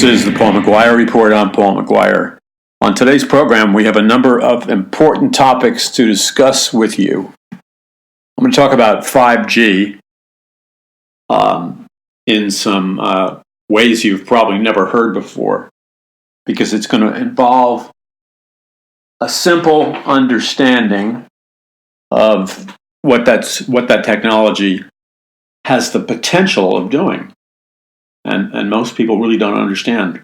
This is the Paul McGuire Report. I'm Paul McGuire. On today's program, we have a number of important topics to discuss with you. I'm going to talk about 5G in some ways you've probably never heard before, because it's going to involve a simple understanding of what that technology has the potential of doing. And most people really don't understand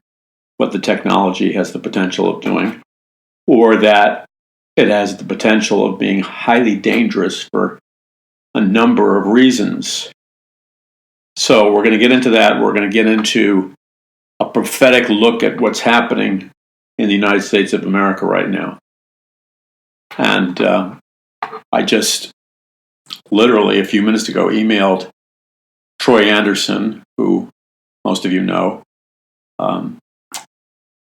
what the technology has the potential of doing, or that it has the potential of being highly dangerous for a number of reasons. So we're going to get into that. We're going to get into a prophetic look at what's happening in the United States of America right now. And I just literally a few minutes ago emailed Troy Anderson, who most of you know,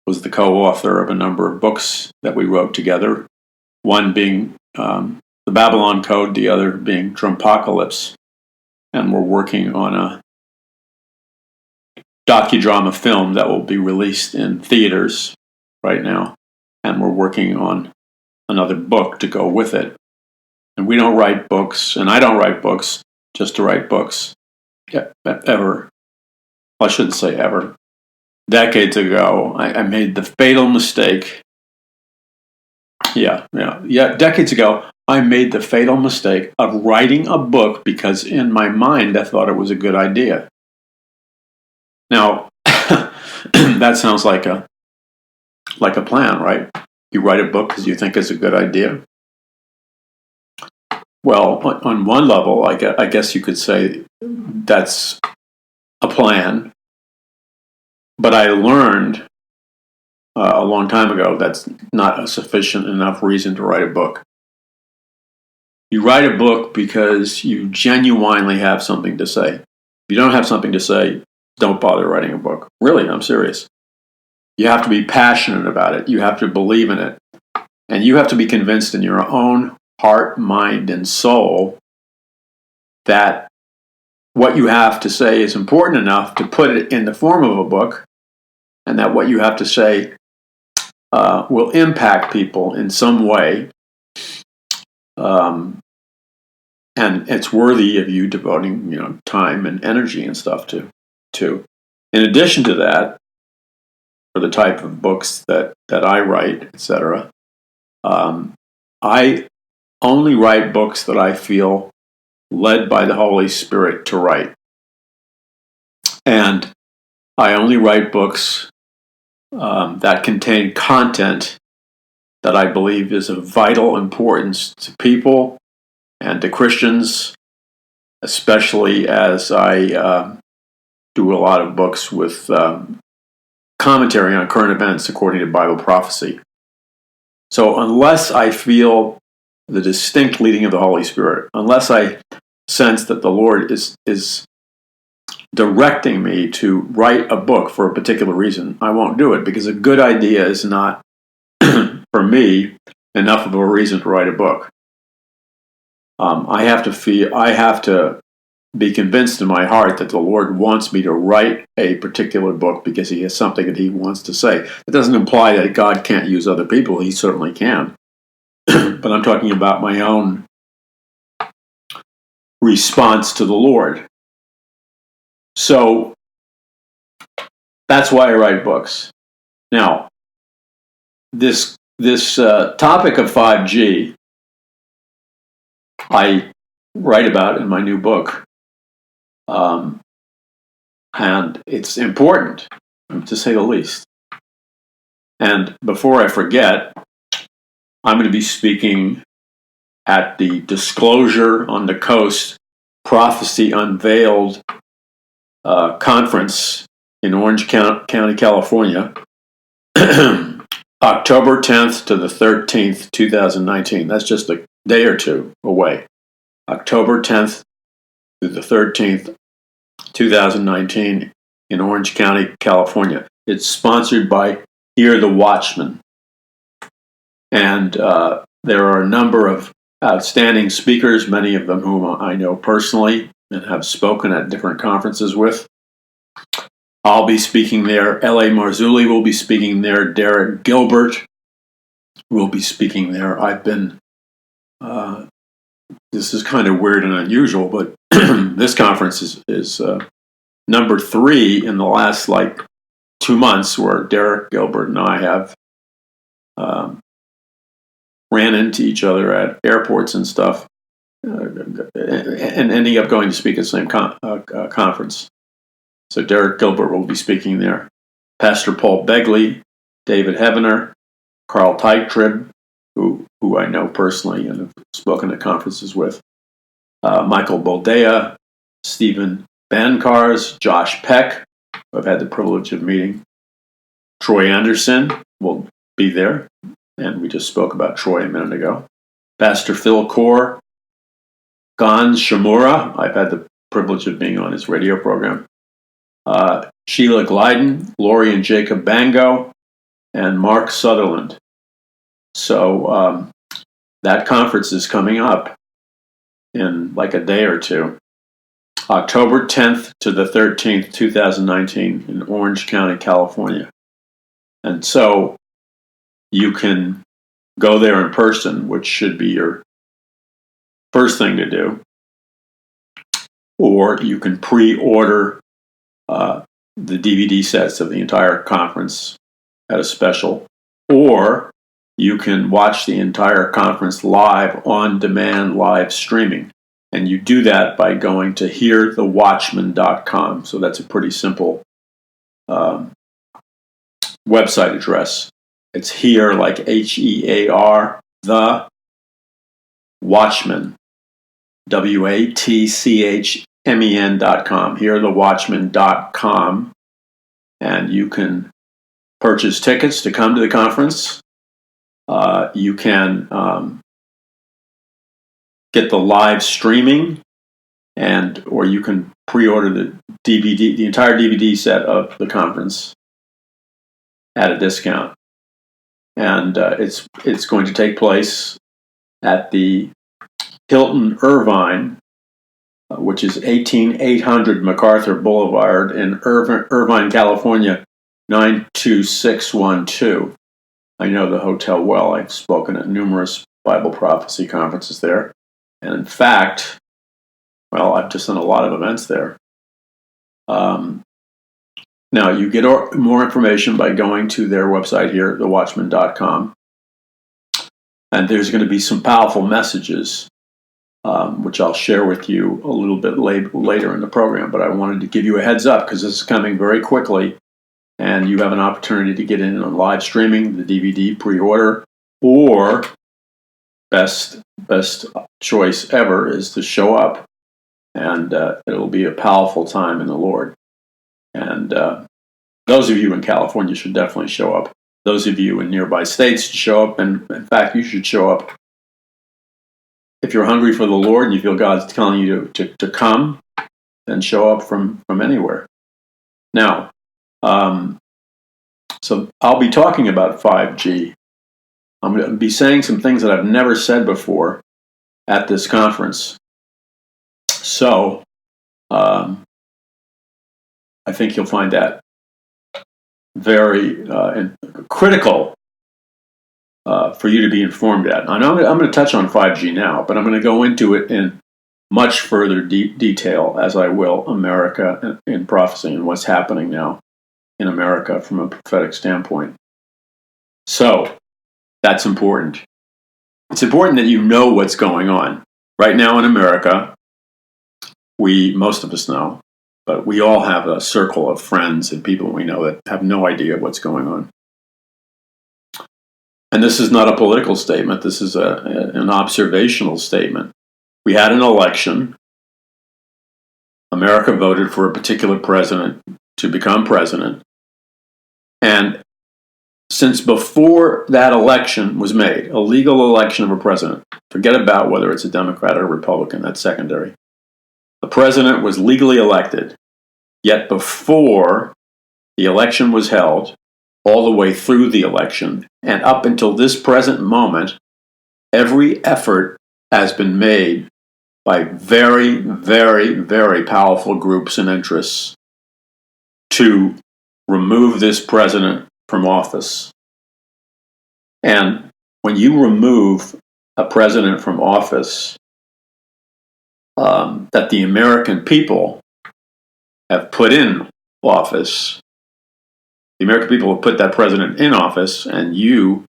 was the co-author of a number of books that we wrote together, one being The Babylon Code, the other being Trumpocalypse. And we're working on a docudrama film that will be released in theaters right now. And we're working on another book to go with it. And we don't write books, and I don't write books just to write books, ever. Well, I shouldn't say ever. Decades ago, I made the fatal mistake. Decades ago, I made the fatal mistake of writing a book because in my mind I thought it was a good idea. Now, that sounds like a plan, right? You write a book because you think it's a good idea. Well, on one level, I guess you could say that's a plan. But I learned a long time ago that's not a sufficient enough reason to write a book. You write a book because you genuinely have something to say. If you don't have something to say, don't bother writing a book. Really, I'm serious. You have to be passionate about it. You have to believe in it. And you have to be convinced in your own heart, mind, and soul that what you have to say is important enough to put it in the form of a book, and that what you have to say will impact people in some way, and it's worthy of you devoting time and energy and stuff to. In addition to that, for the type of books that I write, etc., I only write books that I feel led by the Holy Spirit to write. And I only write books that contain content that I believe is of vital importance to people and to Christians, especially as I do a lot of books with commentary on current events according to Bible prophecy. So unless I feel the distinct leading of the Holy Spirit, unless I sense that the Lord is directing me to write a book for a particular reason, I won't do it, because a good idea is not, for me, enough of a reason to write a book. I have to be convinced in my heart that the Lord wants me to write a particular book because He has something that He wants to say. It doesn't imply that God can't use other people. He certainly can. But I'm talking about my own response to the Lord. So that's why I write books. Now, this topic of 5G, I write about in my new book, and it's important, to say the least. And before I forget, I'm going to be speaking at the Disclosure on the Coast Prophecy Unveiled conference in Orange County, California, October 10th to the 13th, 2019. That's just a day or two away. October 10th to the 13th, 2019 in Orange County, California. It's sponsored by Hear the Watchman. And there are a number of outstanding speakers, many of them whom I know personally and have spoken at different conferences with. I'll be speaking there. L.A. Marzulli will be speaking there. Derek Gilbert will be speaking there. I've been, this is kind of weird and unusual, but this conference is number 3 in the last 2 months where Derek Gilbert and I have ran into each other at airports and stuff, and ending up going to speak at the same conference. So Derek Gilbert will be speaking there. Pastor Paul Begley, David Heavener, Carl Teichtrib, who I know personally and have spoken at conferences with, Michael Boldea, Stephen Bancars, Josh Peck, who I've had the privilege of meeting. Troy Anderson will be there, and we just spoke about Troy a minute ago. Pastor Phil Core, Gans Shimura, I've had the privilege of being on his radio program. Sheila Glyden, Lori and Jacob Bango, and Mark Sutherland. So that conference is coming up in a day or two. October 10th to the 13th, 2019 in Orange County, California. And so you can go there in person, which should be your first thing to do. Or you can pre-order the DVD sets of the entire conference at a special. Or you can watch the entire conference live on demand live streaming. And you do that by going to hearthewatchman.com. So that's a pretty simple website address. It's here, like HEAR, the Watchman, WATCHMEN.com, hearthewatchman.com. And you can purchase tickets to come to the conference. You can get the live streaming, or you can pre-order the DVD, the entire DVD set of the conference at a discount. And it's going to take place at the Hilton Irvine, which is 18800 MacArthur Boulevard in Irvine, California, 92612. I know the hotel well. I've spoken at numerous Bible prophecy conferences there. And in fact, I've just done a lot of events there. Now, you get more information by going to their website here, thewatchman.com. And there's going to be some powerful messages, which I'll share with you a little bit later in the program. But I wanted to give you a heads up because this is coming very quickly. And you have an opportunity to get in on live streaming, the DVD pre-order, or best choice ever is to show up. And it'll be a powerful time in the Lord. And those of you in California should definitely show up. Those of you in nearby states should show up. And in fact, you should show up. If you're hungry for the Lord and you feel God's telling you to come, then show up from anywhere. Now, so I'll be talking about 5G. I'm going to be saying some things that I've never said before at this conference. So I think you'll find that very critical for you to be informed at. I know I'm going to touch on 5G now, but I'm going to go into it in much further detail, as I will America in prophecy and what's happening now in America from a prophetic standpoint. So that's important. It's important that you know what's going on. Right now in America, most of us know, but we all have a circle of friends and people we know that have no idea what's going on. And this is not a political statement. This is an observational statement. We had an election. America voted for a particular president to become president. And since before that election was made, a legal election of a president, forget about whether it's a Democrat or a Republican, that's secondary. The president was legally elected. Yet before the election was held, all the way through the election, and up until this present moment, every effort has been made by very, very, very powerful groups and interests to remove this president from office. And when you remove a president from office that the American people have put in office, the American people have put that president in office, and you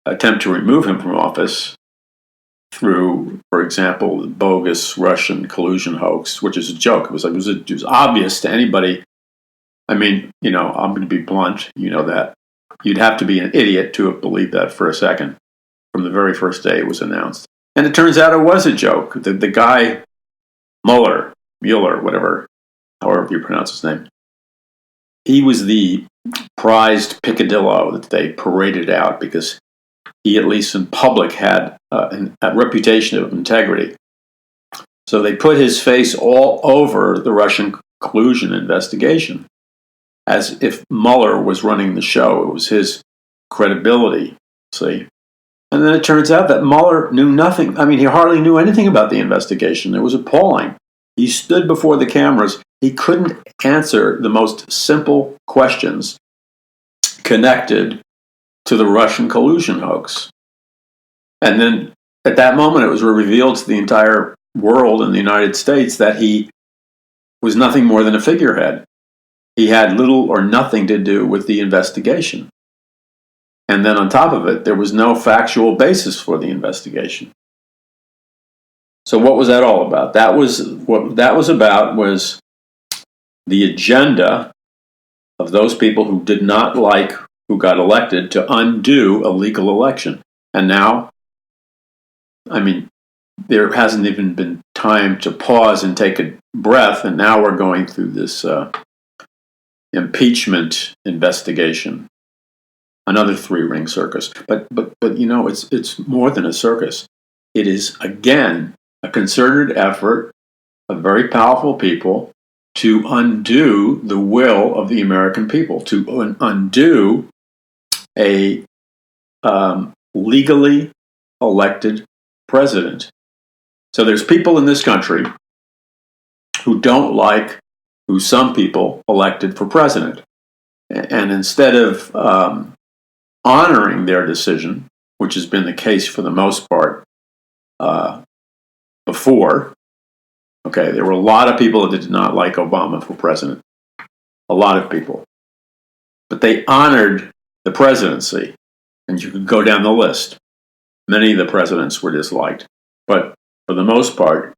attempt to remove him from office through, for example, the bogus Russian collusion hoax, which is a joke. It was obvious to anybody. I mean, I'm going to be blunt. You know that. You'd have to be an idiot to have believed that for a second from the very first day it was announced. And it turns out it was a joke. The guy, Mueller, whatever, however you pronounce his name, he was the prized picadillo that they paraded out because he, at least in public, had a reputation of integrity. So they put his face all over the Russian collusion investigation, as if Mueller was running the show. It was his credibility, see? And then it turns out that Mueller knew nothing. I mean, he hardly knew anything about the investigation. It was appalling. He stood before the cameras. He couldn't answer the most simple questions connected to the Russian collusion hoax. And then at that moment, it was revealed to the entire world in the United States that he was nothing more than a figurehead. He had little or nothing to do with the investigation. And then on top of it, there was no factual basis for the investigation. So what was that all about? What that was about was the agenda of those people who did not like who got elected to undo a legal election. And now, I mean, there hasn't even been time to pause and take a breath, and now we're going through this impeachment investigation. Another three-ring circus. But it's more than a circus. It is, again, a concerted effort of very powerful people to undo the will of the American people, to undo a legally elected president. So there's people in this country who don't like who some people elected for president. And instead of honoring their decision, which has been the case for the most part before, okay, there were a lot of people that did not like Obama for president. A lot of people. But they honored the presidency. And you could go down the list. Many of the presidents were disliked. But for the most part,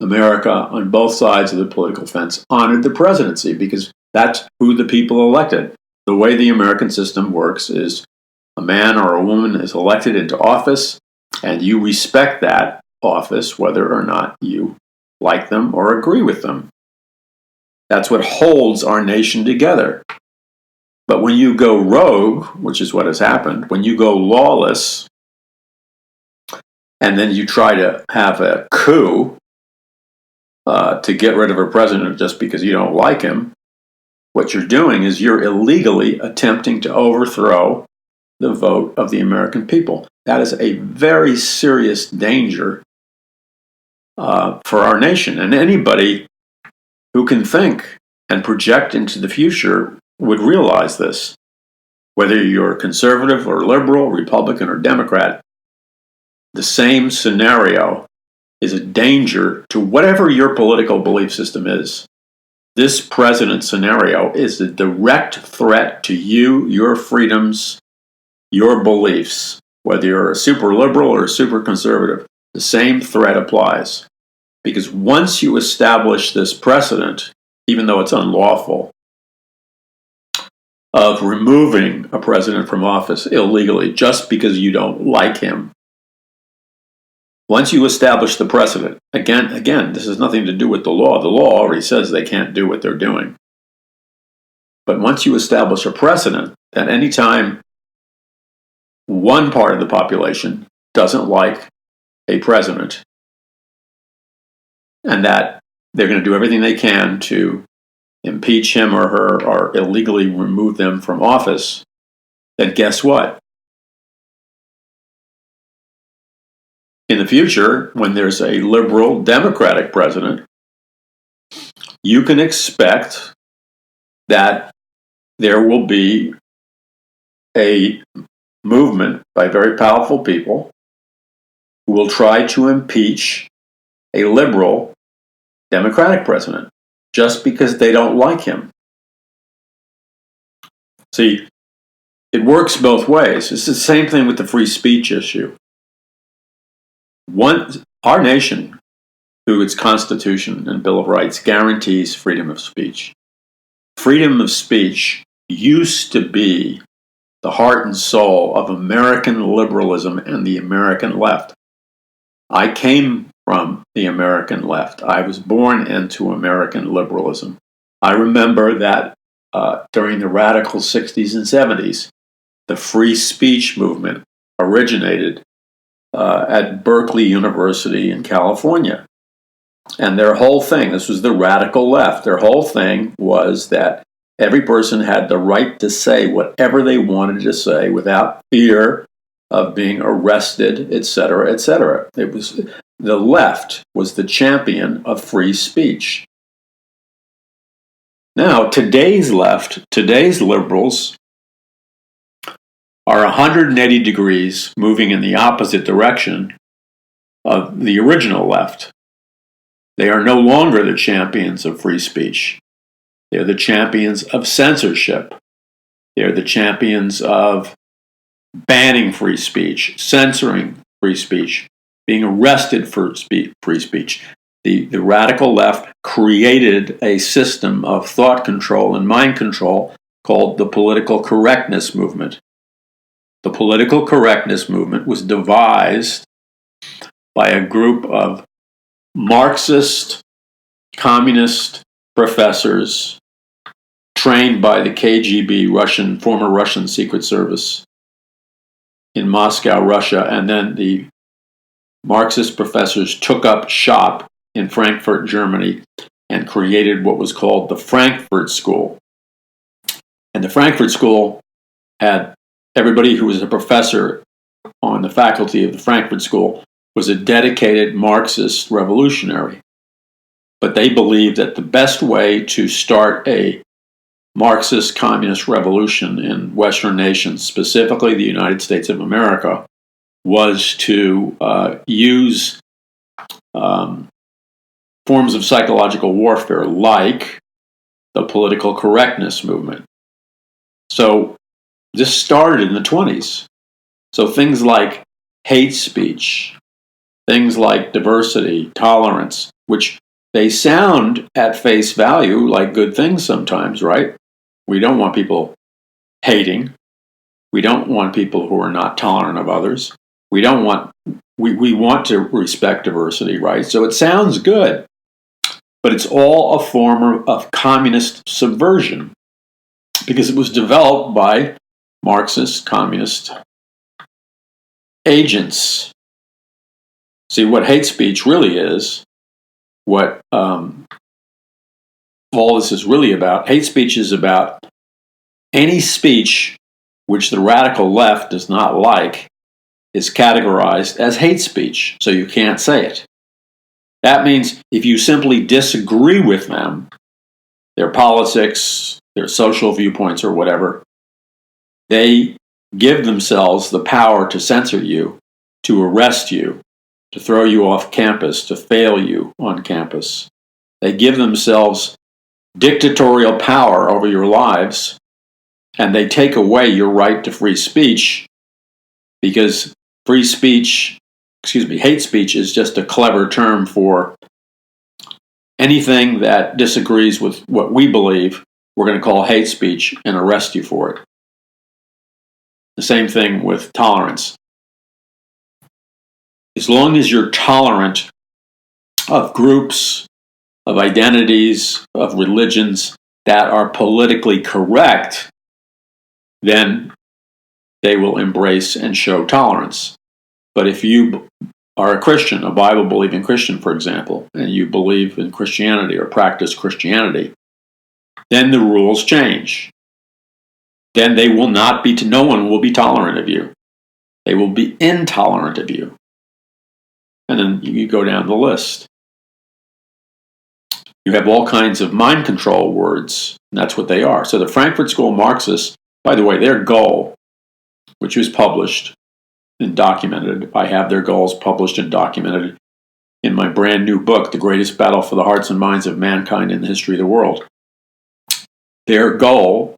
America, on both sides of the political fence, honored the presidency because that's who the people elected. The way the American system works is a man or a woman is elected into office, and you respect that office whether or not you like them or agree with them. That's what holds our nation together. But when you go rogue, which is what has happened, when you go lawless, and then you try to have a coup to get rid of a president just because you don't like him, what you're doing is you're illegally attempting to overthrow the vote of the American people. That is a very serious danger for our nation. And anybody who can think and project into the future would realize this. Whether you're conservative or liberal, Republican or Democrat, the same scenario is a danger to whatever your political belief system is. This president scenario is a direct threat to you, your freedoms, your beliefs. Whether you're a super liberal or a super conservative, the same threat applies. Because once you establish this precedent, even though it's unlawful, of removing a president from office illegally just because you don't like him, once you establish the precedent, again, this has nothing to do with the law. The law already says they can't do what they're doing. But once you establish a precedent that anytime one part of the population doesn't like a president, and that they're going to do everything they can to impeach him or her or illegally remove them from office, then guess what? In the future, when there's a liberal Democratic president, you can expect that there will be a movement by very powerful people who will try to impeach a liberal Democratic president just because they don't like him. See, it works both ways. It's the same thing with the free speech issue. Our nation, through its Constitution and Bill of Rights, guarantees freedom of speech. Freedom of speech used to be the heart and soul of American liberalism and the American left. I came from the American left. I was born into American liberalism. I remember that during the radical 60s and 70s, the free speech movement originated at Berkeley University in California. And their whole thing, this was the radical left, their whole thing was that every person had the right to say whatever they wanted to say without fear of being arrested, etc., etc. It was the left was the champion of free speech. Now, today's left, today's liberals are 180 degrees moving in the opposite direction of the original left. They are no longer the champions of free speech. They're the champions of censorship. They're the champions of banning free speech, censoring free speech, being arrested for free speech. The radical left created a system of thought control and mind control called the political correctness movement. The political correctness movement was devised by a group of Marxist, communist professors trained by the KGB, former Russian Secret Service in Moscow, Russia, and then the Marxist professors took up shop in Frankfurt, Germany, and created what was called the Frankfurt School. And the Frankfurt School had everybody who was a professor on the faculty of the Frankfurt School was a dedicated Marxist revolutionary. But they believed that the best way to start a Marxist communist revolution in Western nations, specifically the United States of America, was to use forms of psychological warfare like the political correctness movement. So this started in the 20s. So things like hate speech, things like diversity, tolerance, which they sound at face value like good things sometimes, right? We don't want people hating. We don't want people who are not tolerant of others. We want to respect diversity, right? So it sounds good, but it's all a form of communist subversion because it was developed by Marxist communist agents. See, what hate speech really is, what all this is really about, hate speech is about any speech which the radical left does not like is categorized as hate speech, so you can't say it. That means if you simply disagree with them, their politics, their social viewpoints, or whatever, they give themselves the power to censor you, to arrest you, to throw you off campus, to fail you on campus. They give themselves dictatorial power over your lives, and they take away your right to free speech because hate speech is just a clever term for anything that disagrees with what we believe. We're going to call hate speech and arrest you for it. The same thing with tolerance. As long as you're tolerant of groups, of identities, of religions that are politically correct, then they will embrace and show tolerance. But if you are a Christian, a Bible-believing Christian, for example, and you believe in Christianity or practice Christianity, then the rules change. Then no one will be tolerant of you. They will be intolerant of you. And then you go down the list. You have all kinds of mind control words, and that's what they are. So the Frankfurt School Marxists, by the way, their goal, which was published and documented, I have their goals published and documented in my brand new book, The Greatest Battle for the Hearts and Minds of Mankind in the History of the World. Their goal,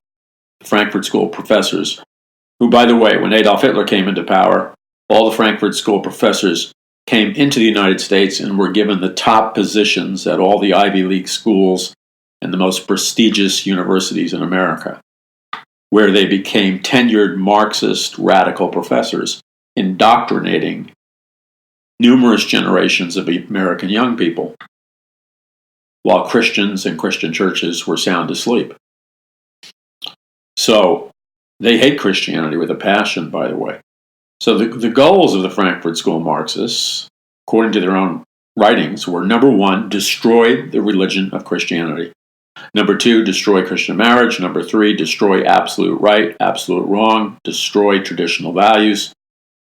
Frankfurt School professors, who, by the way, when Adolf Hitler came into power, all the Frankfurt School professors came into the United States and were given the top positions at all the Ivy League schools and the most prestigious universities in America, where they became tenured Marxist radical professors, indoctrinating numerous generations of American young people, while Christians and Christian churches were sound asleep. So they hate Christianity with a passion, by the way. So the goals of the Frankfurt School Marxists, according to their own writings, were number one, destroy the religion of Christianity. Number two, destroy Christian marriage. Number three, destroy absolute right, absolute wrong, destroy traditional values.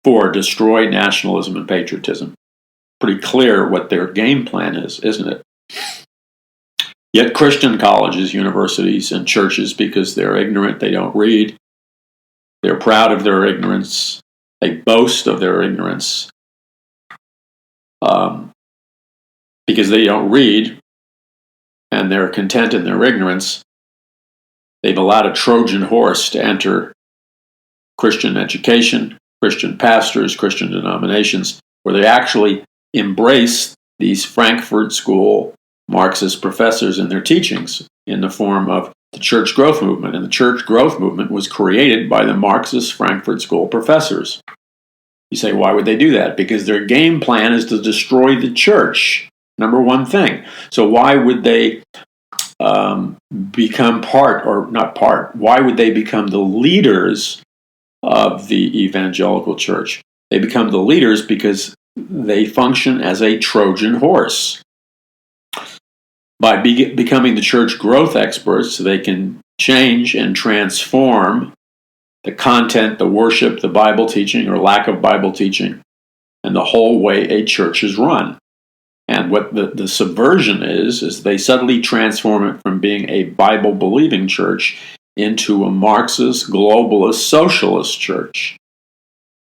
Four, destroy nationalism and patriotism. Pretty clear what their game plan is, isn't it? Yet Christian colleges, universities, and churches, because they're ignorant, they don't read, they're proud of their ignorance, they boast of their ignorance, because they don't read and they're content in their ignorance. They've allowed a Trojan horse to enter Christian education, Christian pastors, Christian denominations, where they actually embrace these Frankfurt School Marxist professors in their teachings in the form of the church growth movement. And the church growth movement was created by the Marxist Frankfurt School professors. You say, why would they do that? Because their game plan is to destroy the church. Number one thing. So why would they become why would they become the leaders of the evangelical church? They become the leaders because they function as a Trojan horse. By becoming the church growth experts, they can change and transform the content, the worship, the Bible teaching or lack of Bible teaching, and the whole way a church is run. And what the subversion is they subtly transform it from being a Bible-believing church into a Marxist, globalist, socialist church.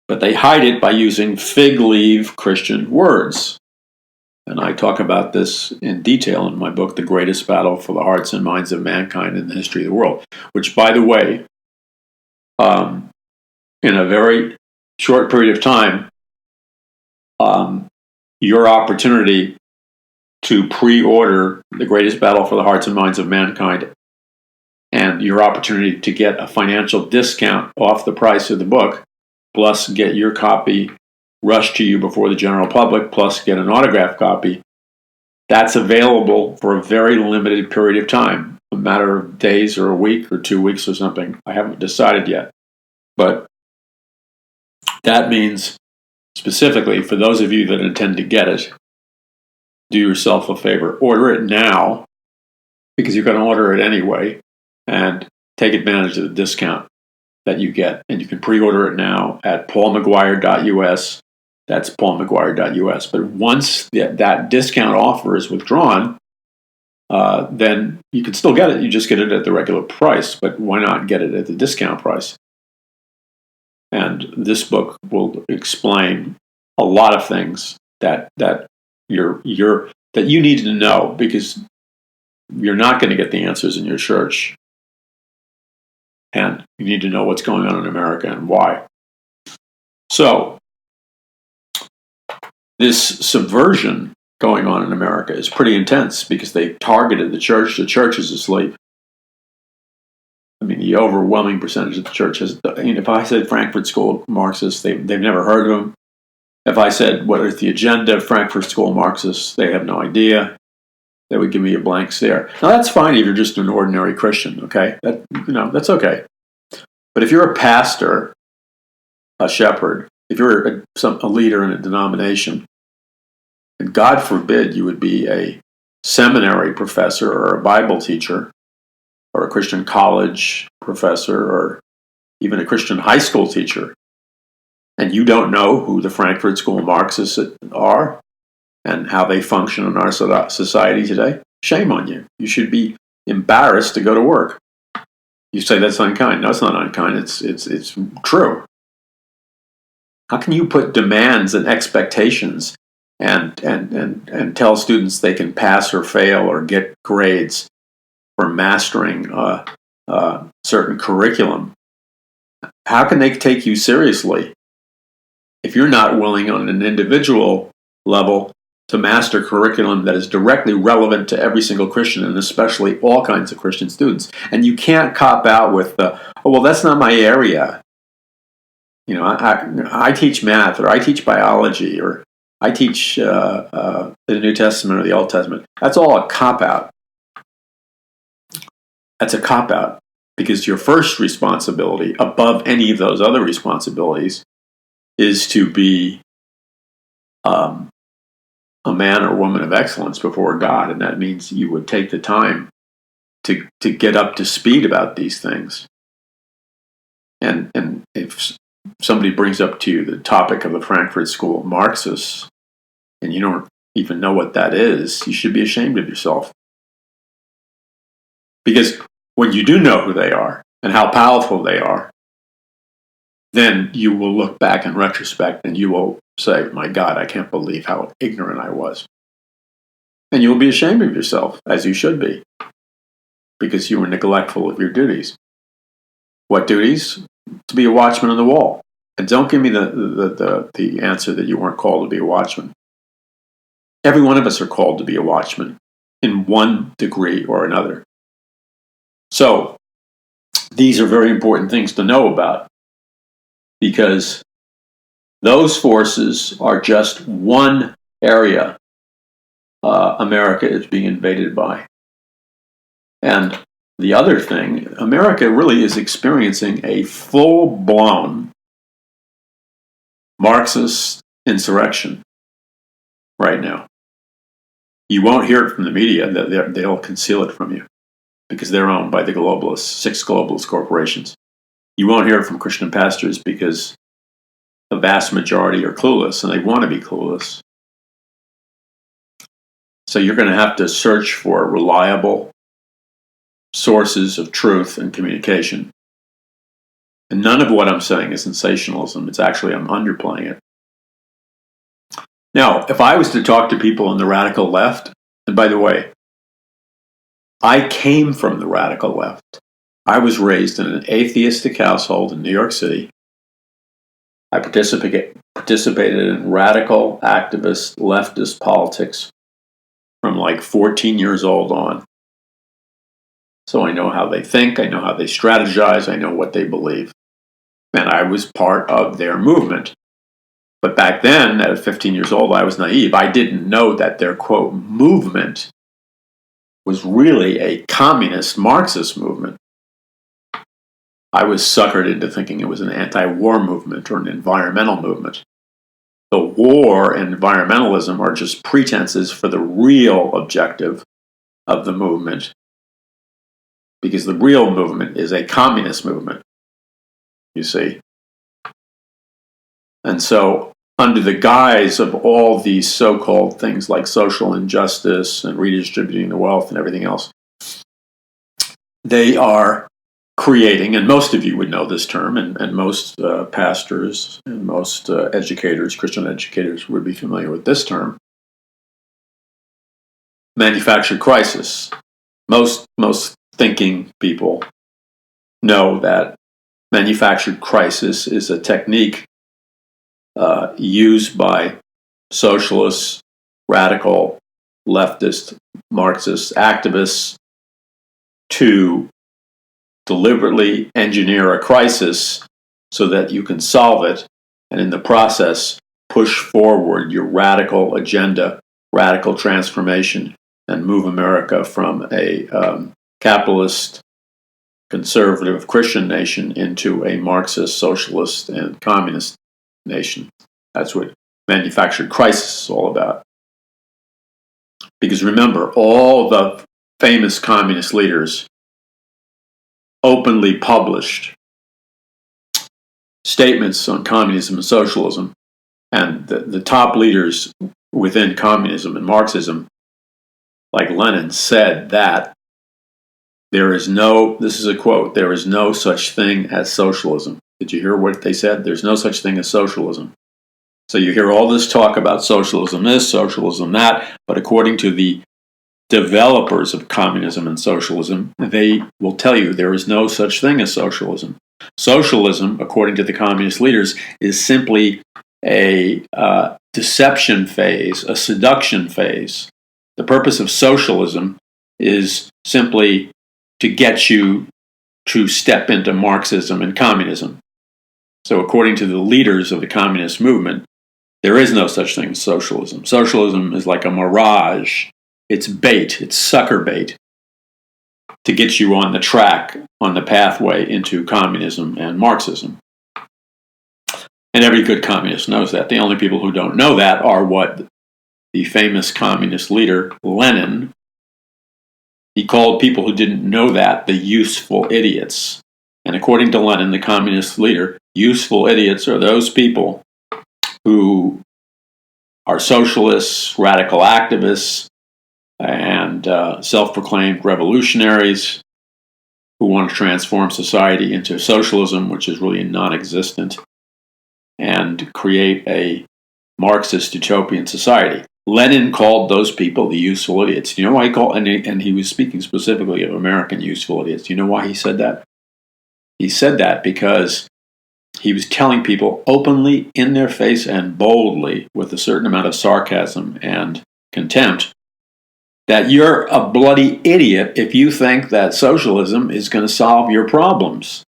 But they hide it by using fig leaf Christian words. And I talk about this in detail in my book, The Greatest Battle for the Hearts and Minds of Mankind in the History of the World, which, by the way, in a very short period of time, your opportunity to pre-order The Greatest Battle for the Hearts and Minds of Mankind and your opportunity to get a financial discount off the price of the book, plus get your copy rushed to you before the general public, plus get an autographed copy, that's available for a very limited period of time, a matter of days or a week or 2 weeks or something. I haven't decided yet. But that means, specifically, for those of you that intend to get it, do yourself a favor. Order it now, because you're going to order it anyway, and take advantage of the discount that you get. And you can pre-order it now at paulmcguire.us. That's paulmcguire.us. But once that discount offer is withdrawn, then you can still get it. You just get it at the regular price. But why not get it at the discount price? And this book will explain a lot of things that you need to know, because you're not going to get the answers in your church. And you need to know what's going on in America and why. So, this subversion going on in America is pretty intense because they've targeted the church. The church is asleep. I mean, the overwhelming percentage of the church has. If I said Frankfurt School Marxists, they've never heard of them. If I said what is the agenda of Frankfurt School Marxists, they have no idea. They would give me a blank stare. Now that's fine if you're just an ordinary Christian, okay? That's okay. But if you're a pastor, a shepherd, if you're a leader in a denomination, and God forbid you would be a seminary professor or a Bible teacher or a Christian college professor or even a Christian high school teacher, and you don't know who the Frankfurt School Marxists are and how they function in our society today, Shame on you. You should be embarrassed to go to work. You say that's unkind. No, it's not unkind. It's true. How can you put demands and expectations and tell students they can pass or fail or get grades for mastering a certain curriculum? How can they take you seriously if you're not willing on an individual level to master curriculum that is directly relevant to every single Christian, and especially all kinds of Christian students? And you can't cop out with the, oh, well, that's not my area. You know, I teach math, or I teach biology, or I teach the New Testament or the Old Testament. That's all a cop-out. That's a cop-out, because your first responsibility, above any of those other responsibilities, is to be a man or woman of excellence before God, and that means you would take the time to get up to speed about these things. And if somebody brings up to you the topic of the Frankfurt School of Marxists, and you don't even know what that is, you should be ashamed of yourself. Because when you do know who they are and how powerful they are, then you will look back in retrospect and you will say, my God, I can't believe how ignorant I was. And you will be ashamed of yourself, as you should be, because you were neglectful of your duties. What duties? To be a watchman on the wall. And don't give me the answer that you weren't called to be a watchman. Every one of us are called to be a watchman in one degree or another. So these are very important things to know about, because those forces are just one area America is being invaded by. And the other thing, America really is experiencing a full-blown Marxist insurrection right now. You won't hear it from the media. They'll conceal it from you because they're owned by the globalists, 6 globalist corporations. You won't hear it from Christian pastors because the vast majority are clueless, and they want to be clueless. So you're going to have to search for reliable sources of truth and communication. And none of what I'm saying is sensationalism. It's actually, I'm underplaying it. Now, if I was to talk to people on the radical left, and by the way, I came from the radical left. I was raised in an atheistic household in New York City. I participated in radical, activist, leftist politics from like 14 years old on. So I know how they think, I know how they strategize, I know what they believe. And I was part of their movement. But back then, at 15 years old, I was naive. I didn't know that their, quote, movement was really a communist Marxist movement. I was suckered into thinking it was an anti-war movement or an environmental movement. The war and environmentalism are just pretenses for the real objective of the movement, because the real movement is a communist movement, you see. And so, under the guise of all these so-called things like social injustice and redistributing the wealth and everything else, they are creating, and most of you would know this term, and most pastors and most educators, Christian educators, would be familiar with this term, manufactured crisis. Most thinking people know that manufactured crisis is a technique used by socialists, radical, leftist, Marxist activists to deliberately engineer a crisis so that you can solve it, and in the process push forward your radical agenda, radical transformation, and move America from a capitalist, conservative Christian nation into a Marxist, socialist, and communist nation. That's what manufactured crisis is all about. Because remember, all the famous communist leaders openly published statements on communism and socialism, and the top leaders within communism and Marxism like Lenin, said that this is a quote, there is no such thing as socialism. Did you hear what they said? There's no such thing as socialism. So you hear all this talk about socialism this, socialism that, but according to the developers of communism and socialism, they will tell you there is no such thing as socialism. Socialism, according to the communist leaders, is simply a deception phase, a seduction phase. The purpose of socialism is simply to get you to step into Marxism and communism. So according to the leaders of the communist movement, there is no such thing as socialism. Socialism is like a mirage. It's bait, it's sucker bait to get you on the track, on the pathway into communism and Marxism. And every good communist knows that. The only people who don't know that are what the famous communist leader, Lenin, he called people who didn't know that the useful idiots. And according to Lenin, the communist leader, useful idiots are those people who are socialists, radical activists, and self-proclaimed revolutionaries who want to transform society into socialism, which is really non-existent, and create a Marxist utopian society. Lenin called those people the useful idiots. You know why he called, and he was speaking specifically of American useful idiots. You know why he said that? He said that because he was telling people openly, in their face, and boldly, with a certain amount of sarcasm and contempt, that you're a bloody idiot if you think that socialism is going to solve your problems.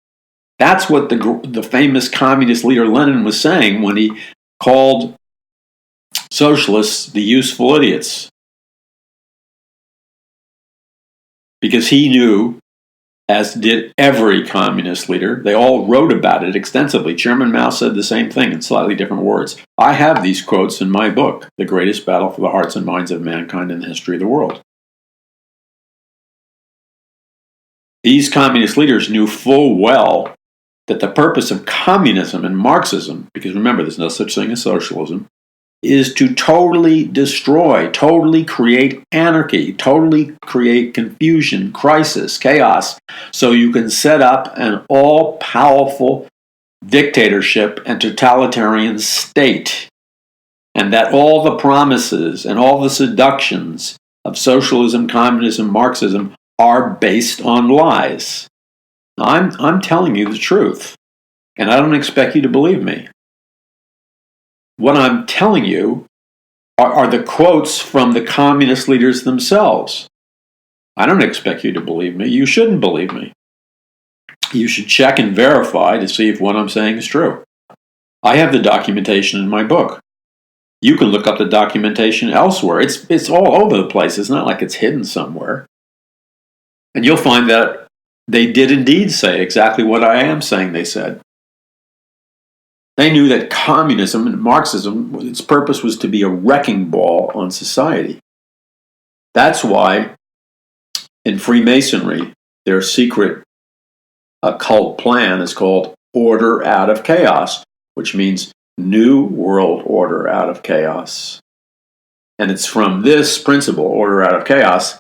That's what the famous communist leader Lenin was saying when he called socialists the useful idiots. Because he knew, as did every communist leader, they all wrote about it extensively. Chairman Mao said the same thing in slightly different words. I have these quotes in my book, The Greatest Battle for the Hearts and Minds of Mankind in the History of the World. These communist leaders knew full well that the purpose of communism and Marxism, because remember, there's no such thing as socialism, is to totally destroy, totally create anarchy, totally create confusion, crisis, chaos, so you can set up an all-powerful dictatorship and totalitarian state. And that all the promises and all the seductions of socialism, communism, Marxism are based on lies. I'm telling you the truth, and I don't expect you to believe me. What I'm telling you are the quotes from the communist leaders themselves. I don't expect you to believe me. You shouldn't believe me. You should check and verify to see if what I'm saying is true. I have the documentation in my book. You can look up the documentation elsewhere. It's all over the place. It's not like it's hidden somewhere. And you'll find that they did indeed say exactly what I am saying they said. They knew that communism and Marxism, its purpose was to be a wrecking ball on society. That's why in Freemasonry, their secret occult plan is called Order Out of Chaos, which means New World Order Out of Chaos. And it's from this principle, Order Out of Chaos,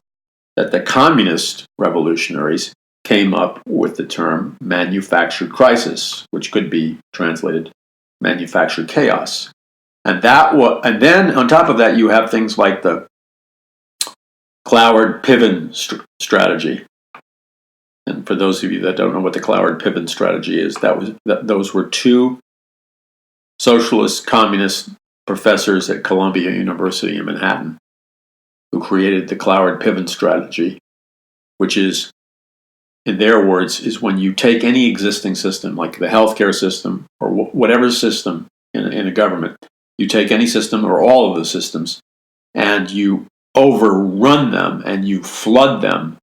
that the communist revolutionaries came up with the term manufactured crisis, which could be translated manufactured chaos. And then on top of that, you have things like the Cloward-Piven strategy. And for those of you that don't know what the Cloward-Piven strategy is, those were two socialist communist professors at Columbia University in Manhattan who created the Cloward-Piven strategy, which is, in their words, is when you take any existing system, like the healthcare system or whatever system in a government, you take any system or all of the systems and you overrun them and you flood them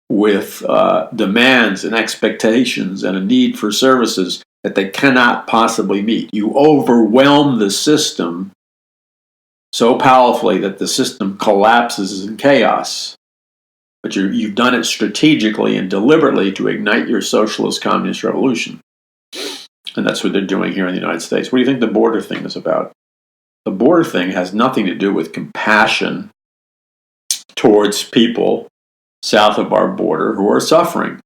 with demands and expectations and a need for services that they cannot possibly meet. You overwhelm the system so powerfully that the system collapses in chaos. But you've done it strategically and deliberately to ignite your socialist communist revolution. And that's what they're doing here in the United States. What do you think the border thing is about? The border thing has nothing to do with compassion towards people south of our border who are suffering.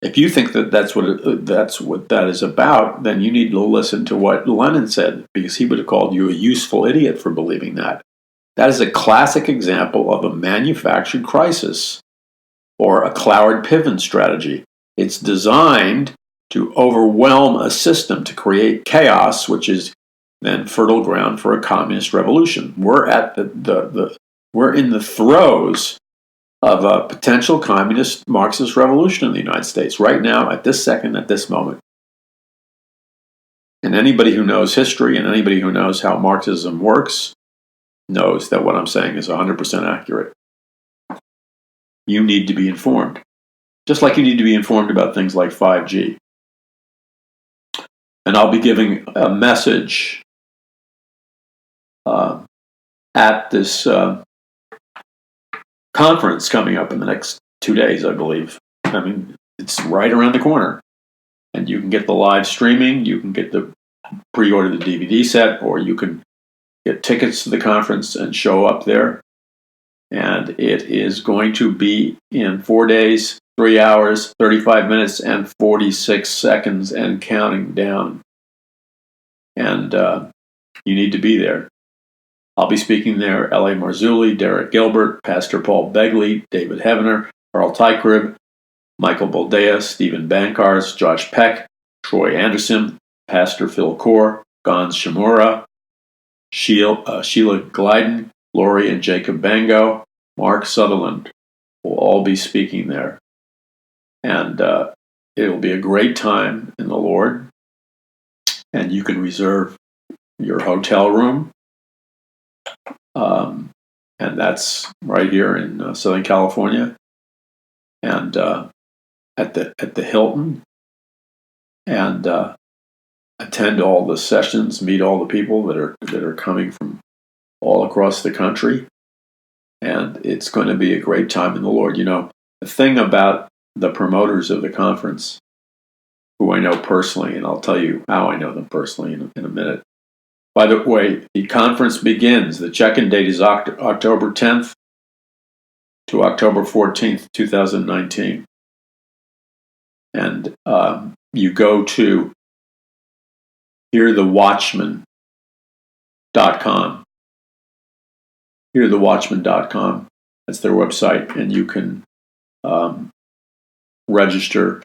If you think that that's what that is about, then you need to listen to what Lenin said, because he would have called you a useful idiot for believing that. That is a classic example of a manufactured crisis or a Cloward Piven strategy. It's designed to overwhelm a system, to create chaos, which is then fertile ground for a communist revolution. We're at we're in the throes of a potential communist Marxist revolution in the United States right now, at this second, at this moment. And anybody who knows history and anybody who knows how Marxism works knows that what I'm saying is 100% accurate. You need to be informed, just like you need to be informed about things like 5G. And I'll be giving a message at this conference coming up in the next 2 days, I believe. I mean, it's right around the corner. And you can get the live streaming, you can get the pre-order the DVD set, or you can get tickets to the conference and show up there. And it is going to be in 4 days, 3 hours, 35 minutes, and 46 seconds, and counting down. And you need to be there. I'll be speaking there. L.A. Marzulli, Derek Gilbert, Pastor Paul Begley, David Heavener, Carl Teichribb, Michael Boldea, Stephen Bankars, Josh Peck, Troy Anderson, Pastor Phil Core, Gon Shimura, Sheila Glyden, Lori and Jacob Bango, Mark Sutherland will all be speaking there. And it'll be a great time in the Lord. And you can reserve your hotel room. And that's right here in Southern California. And at the Hilton. And attend all the sessions, meet all the people that are coming from all across the country. And it's going to be a great time in the Lord. You know, the thing about the promoters of the conference, who I know personally, and I'll tell you how I know them personally in a minute. By the way, the conference begins. The check-in date is October 10th to October 14th, 2019. And you go to hearthewatchman.com. Hearthewatchman.com. That's their website, and you can register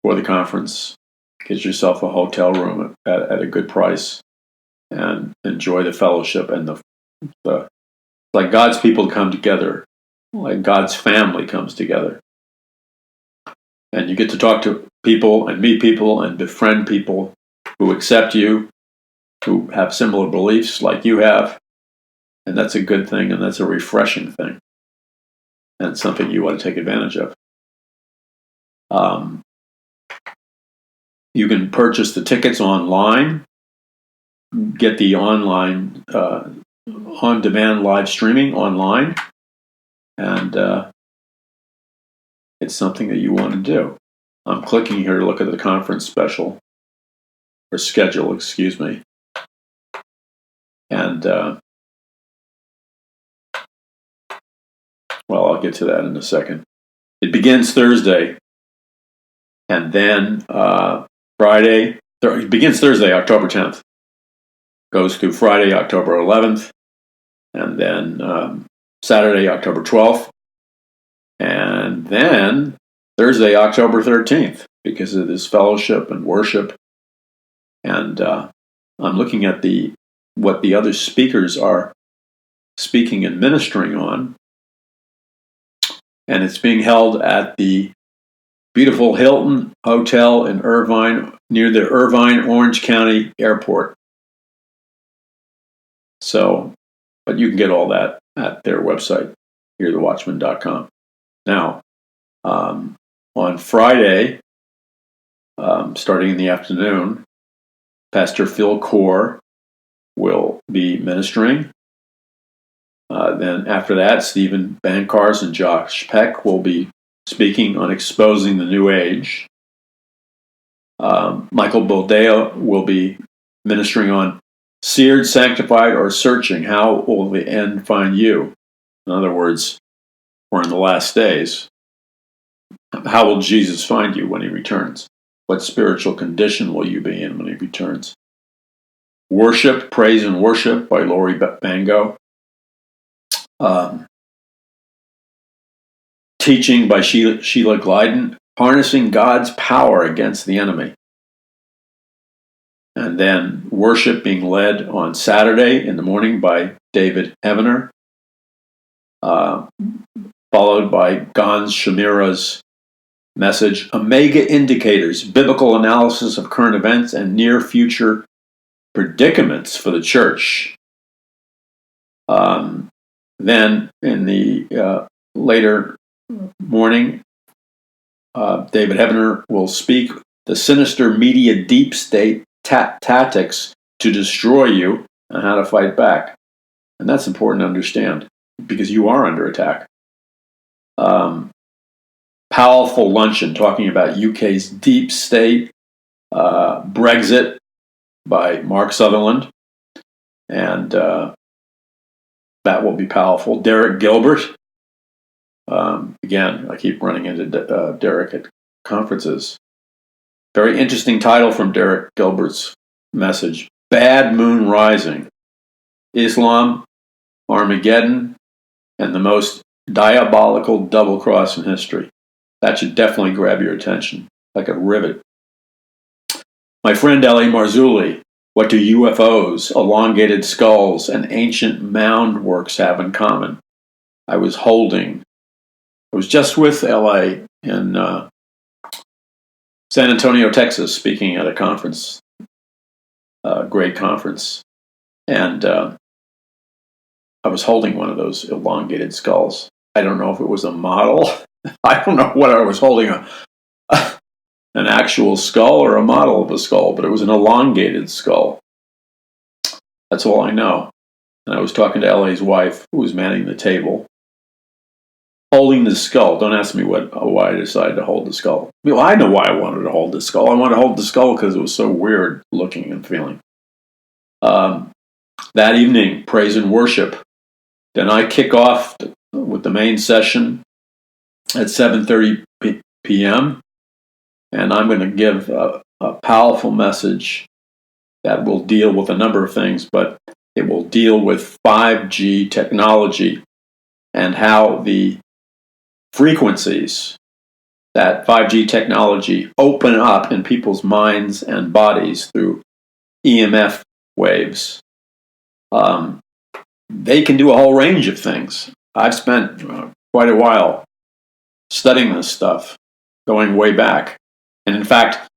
for the conference, get yourself a hotel room at a good price, and enjoy the fellowship and the like God's people come together, like God's family comes together. And you get to talk to people and meet people and befriend people who accept you, who have similar beliefs like you have. And that's a good thing, and that's a refreshing thing. And something you want to take advantage of. You can purchase the tickets online, get the online, on-demand live streaming online, and it's something that you want to do. I'm clicking here to look at the conference schedule, excuse me. And, well, I'll get to that in a second. It begins Thursday, and then Friday, it begins Thursday, October 10th, goes through Friday, October 11th, and then Saturday, October 12th, and then Thursday, October 13th, because of this fellowship and worship. And I'm looking at what the other speakers are speaking and ministering on, and it's being held at the beautiful Hilton Hotel in Irvine, near the Irvine, Orange County Airport. So, but you can get all that at their website, hearthewatchman.com. Now, on Friday, starting in the afternoon, Pastor Phil Core will be ministering. Then after that, Stephen Bankars and Josh Peck will be speaking on exposing the New Age. Michael Boldea will be ministering on seared, sanctified, or searching. How will the end find you? In other words, we're in the last days. How will Jesus find you when he returns? What spiritual condition will you be in when he returns? Worship, Praise and Worship by Lori Bango. Teaching by Sheila Glidden, Harnessing God's Power Against the Enemy. And then worship being led on Saturday in the morning by David Heavener, followed by Gans Shamira's message, Omega Indicators, Biblical Analysis of Current Events and Near Future Predicaments for the Church. Then in the later morning, David Heavener will speak the sinister media deep state tactics to destroy you and how to fight back. And that's important to understand because you are under attack. Powerful luncheon talking about UK's deep state, Brexit by Mark Sutherland. And that will be powerful. Derek Gilbert. Again, I keep running into Derek at conferences. Very interesting title from Derek Gilbert's message. Bad Moon Rising. Islam, Armageddon, and the most diabolical double cross in history. That should definitely grab your attention like a rivet. My friend L.A. Marzulli. What do UFOs, elongated skulls, and ancient mound works have in common? I was just with L.A. in San Antonio, Texas, speaking at a conference, a great conference. And I was holding one of those elongated skulls. I don't know if it was a model. I don't know what I was holding, an actual skull or a model of a skull, but it was an elongated skull. That's all I know. And I was talking to L.A.'s wife, who was manning the table, holding the skull. Don't ask me why I decided to hold the skull. Well, I know why I wanted to hold the skull. I wanted to hold the skull because it was so weird looking and feeling. That evening, praise and worship. Then I kick off with the main session at 7:30 p.m. And I'm going to give a powerful message that will deal with a number of things, but it will deal with 5G technology and how the frequencies that 5G technology open up in people's minds and bodies through EMF waves. They can do a whole range of things. I've spent quite a while studying this stuff, going way back. And in fact,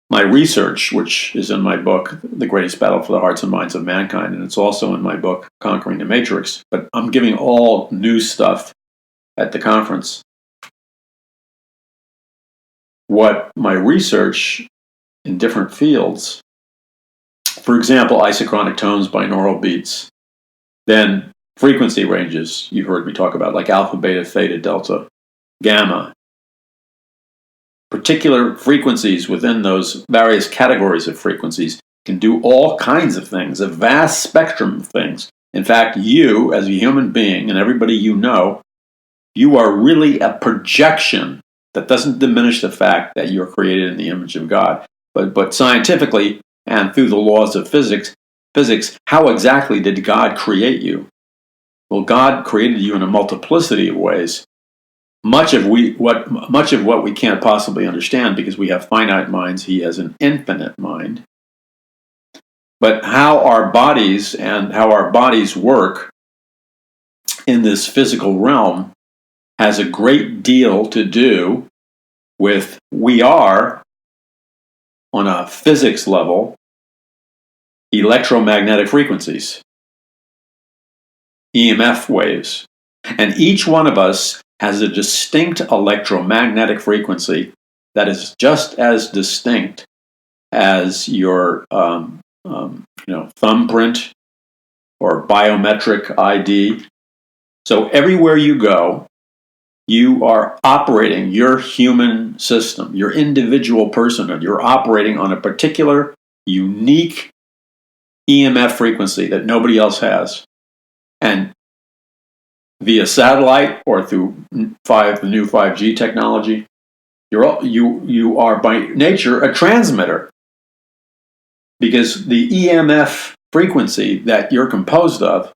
my research, which is in my book, The Greatest Battle for the Hearts and Minds of Mankind, and it's also in my book, Conquering the Matrix, but I'm giving all new stuff at the conference. What my research in different fields, for example, isochronic tones, binaural beats, then frequency ranges you've heard me talk about, like alpha, beta, theta, delta, gamma. Particular frequencies within those various categories of frequencies can do all kinds of things, a vast spectrum of things. In fact, you, as a human being, and everybody you know, you are really a projection. That doesn't diminish the fact that you're created in the image of God. But scientifically and through the laws of physics, how exactly did God create you? Well, God created you in a multiplicity of ways. Much of what we can't possibly understand because we have finite minds. He has an infinite mind. But how our bodies work in this physical realm has a great deal to do with we are, on a physics level, electromagnetic frequencies, EMF waves. And each one of us has a distinct electromagnetic frequency that is just as distinct as your thumbprint or biometric ID. So everywhere you go, you are operating your human system, your individual personhood. You're operating on a particular, unique EMF frequency that nobody else has. And via satellite or through the new 5G technology, you are by nature a transmitter, because the EMF frequency that you're composed of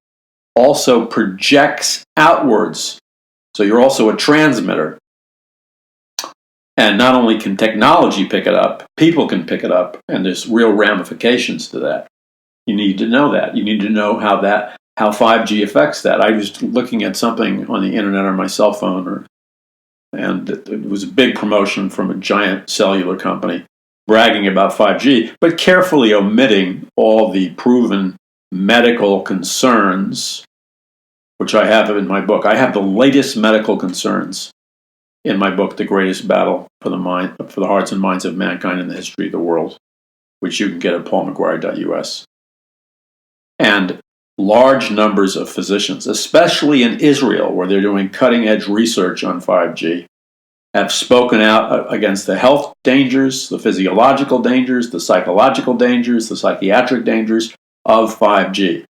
also projects outwards. So you're also a transmitter. And not only can technology pick it up, people can pick it up, and there's real ramifications to that. You need to know that. You need to know how 5G affects that. I was looking at something on the internet on my cell phone, and it was a big promotion from a giant cellular company bragging about 5G, but carefully omitting all the proven medical concerns, which I have in my book. I have the latest medical concerns in my book, The Greatest Battle for the Hearts and Minds of Mankind in the History of the World, which you can get at paulmcguire.us. And large numbers of physicians, especially in Israel, where they're doing cutting-edge research on 5G, have spoken out against the health dangers, the physiological dangers, the psychological dangers, the psychiatric dangers of 5G.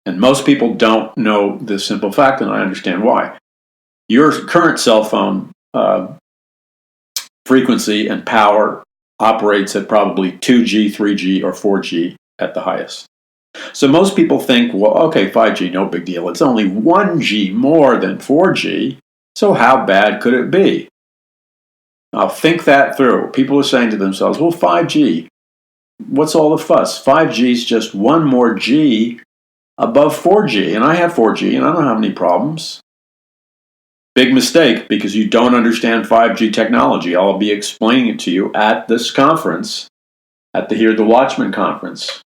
And most people don't know this simple fact, and I understand why. Your current cell phone frequency and power operates at probably 2G, 3G, or 4G at the highest. So most people think, well, okay, 5G, no big deal. It's only 1G more than 4G, so how bad could it be? Now think that through. People are saying to themselves, well, 5G, what's all the fuss? 5G is just one more G above 4G, and I have 4G, and I don't have any problems. Big mistake, because you don't understand 5G technology. I'll be explaining it to you at this conference, at the Hear the Watchman conference.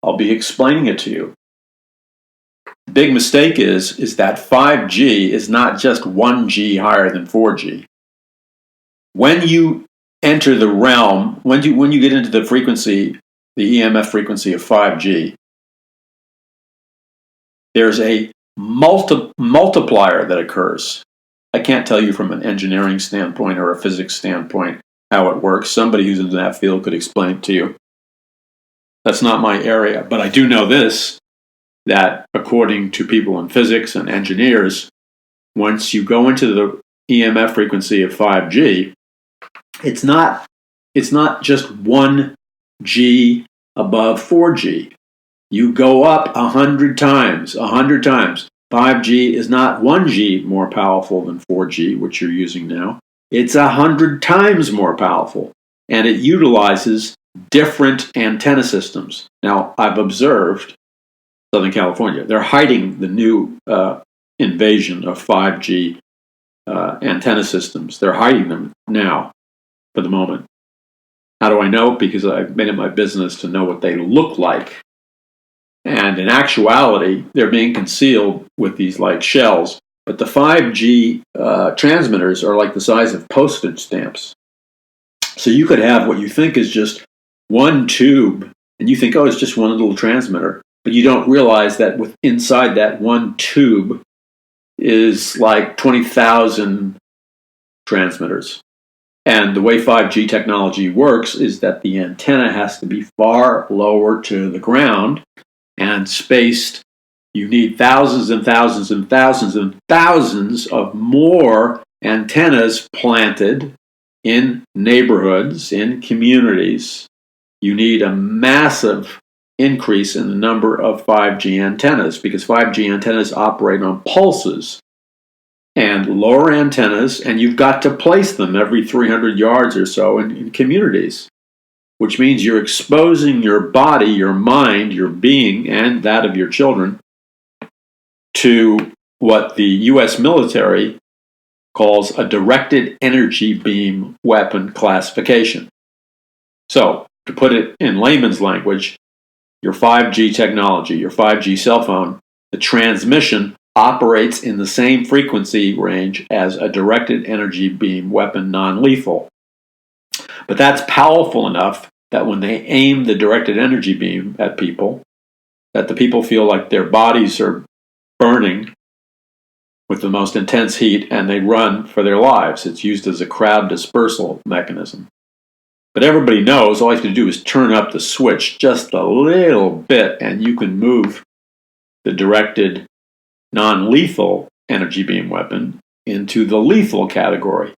I'll be explaining it to you. The big mistake is that 5G is not just 1G higher than 4G. When you enter the realm, when you get into the frequency, the EMF frequency of 5G, there's a multiplier that occurs. I can't tell you from an engineering standpoint or a physics standpoint how it works. Somebody who's in that field could explain it to you. That's not my area, but I do know this, that according to people in physics and engineers, once you go into the EMF frequency of 5G, it's not just 1G above 4G. You go up 100 times. 5G is not 1G more powerful than 4G, which you're using now. It's 100 times more powerful, and it utilizes different antenna systems. Now, I've observed Southern California. They're hiding the new invasion of 5G antenna systems. They're hiding them now for the moment. How do I know? Because I've made it my business to know what they look like. And in actuality, they're being concealed with these like shells. But the 5G transmitters are like the size of postage stamps. So you could have what you think is just one tube, and you think, oh, it's just one little transmitter. But you don't realize that inside that one tube is like 20,000 transmitters. And the way 5G technology works is that the antenna has to be far lower to the ground and spaced. You need thousands and thousands and thousands and thousands of more antennas planted in neighborhoods, in communities. You need a massive increase in the number of 5G antennas, because 5G antennas operate on pulses and lower antennas, and you've got to place them every 300 yards or so in communities, which means you're exposing your body, your mind, your being, and that of your children to what the U.S. military calls a directed energy beam weapon classification. So, to put it in layman's language, your 5G technology, your 5G cell phone, the transmission operates in the same frequency range as a directed energy beam weapon, non-lethal. But that's powerful enough that when they aim the directed energy beam at people, that the people feel like their bodies are burning with the most intense heat, and they run for their lives. It's used as a crowd dispersal mechanism. But everybody knows all you have to do is turn up the switch just a little bit, and you can move the directed non-lethal energy beam weapon into the lethal category.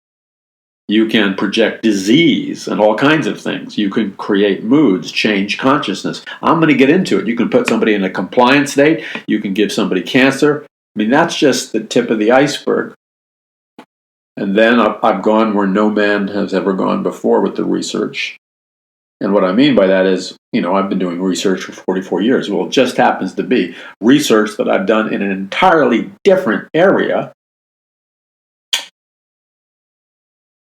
You can project disease and all kinds of things. You can create moods, change consciousness. I'm going to get into it. You can put somebody in a compliant state. You can give somebody cancer. I mean, that's just the tip of the iceberg. And then I've gone where no man has ever gone before with the research. And what I mean by that is, I've been doing research for 44 years. Well, it just happens to be research that I've done in an entirely different area.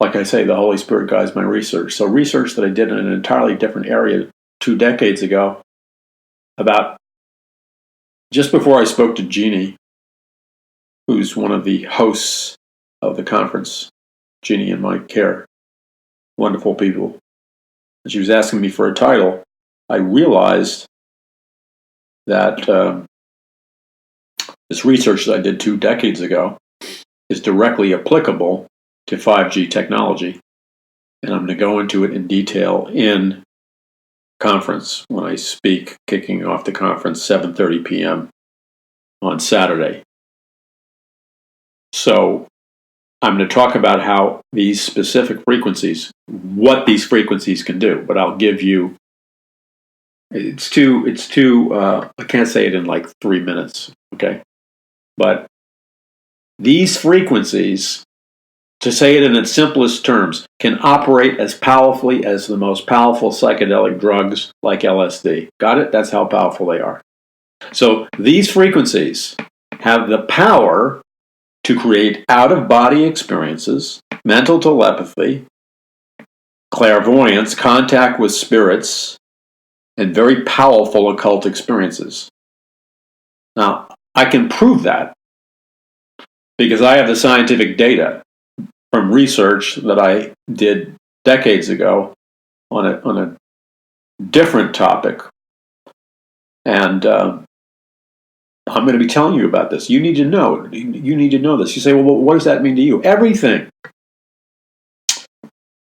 Like I say, the Holy Spirit guides my research. So research that I did in an entirely different area 2 decades ago, about just before I spoke to Jeannie, who's one of the hosts of the conference, Jeannie and Mike Care, wonderful people. And she was asking me for a title. I realized that this research that I did 2 decades ago is directly applicable to 5G technology. And I'm going to go into it in detail in conference when I speak, kicking off the conference 7:30 p.m. on Saturday. So I'm going to talk about how these specific frequencies, what these frequencies can do, but I'll give you, it's too, I can't say it in like 3 minutes, okay? But these frequencies, to say it in its simplest terms, can operate as powerfully as the most powerful psychedelic drugs like LSD. Got it? That's how powerful they are. So these frequencies have the power to create out-of-body experiences, mental telepathy, clairvoyance, contact with spirits, and very powerful occult experiences. Now, I can prove that because I have the scientific data from research that I did decades ago on a different topic. And I'm going to be telling you about this. You need to know. You need to know this. You say, well, what does that mean to you? Everything.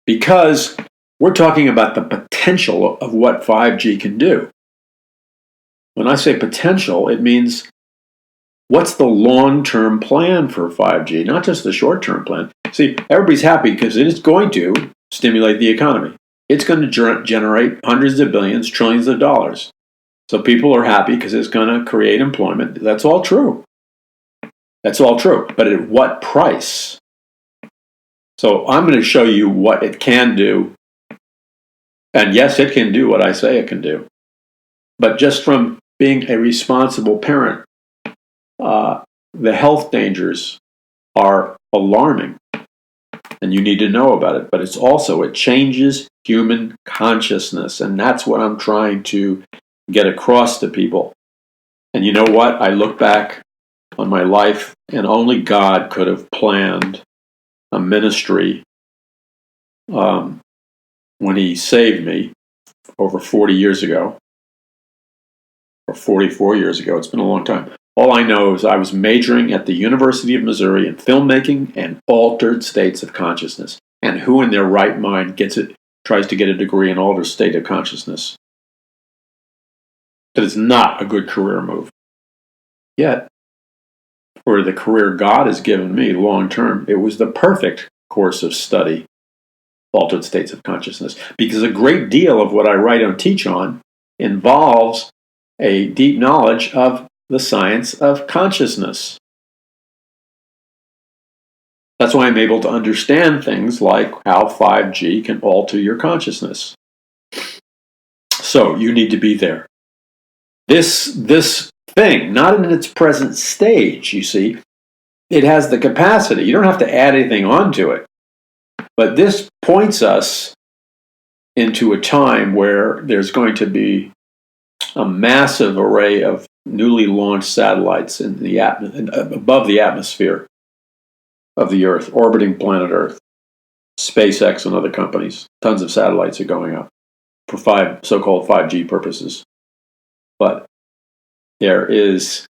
Because we're talking about the potential of what 5G can do. When I say potential, it means what's the long-term plan for 5G, not just the short-term plan. See, everybody's happy because it is going to stimulate the economy. It's going to generate hundreds of billions, trillions of dollars. So people are happy because it's going to create employment. That's all true. That's all true. But at what price? So I'm going to show you what it can do. And yes, it can do what I say it can do. But just from being a responsible parent, the health dangers are alarming. And you need to know about it. But it's also, it changes human consciousness. And that's what I'm trying to get across to people. And you know what? I look back on my life, and only God could have planned a ministry when He saved me over 40 years ago, or 44 years ago. It's been a long time. All I know is I was majoring at the University of Missouri in filmmaking and altered states of consciousness. And who in their right mind tries to get a degree in altered state of consciousness? That is not a good career move. Yet, for the career God has given me long term, it was the perfect course of study, altered states of consciousness. Because a great deal of what I write and teach on involves a deep knowledge of the science of consciousness. That's why I'm able to understand things like how 5G can alter your consciousness. So you need to be there. This thing, not in its present stage, you see, it has the capacity. You don't have to add anything onto it. But this points us into a time where there's going to be a massive array of newly launched satellites in the above the atmosphere of the Earth, orbiting planet Earth. SpaceX and other companies, tons of satellites are going up for so-called 5G purposes. But there is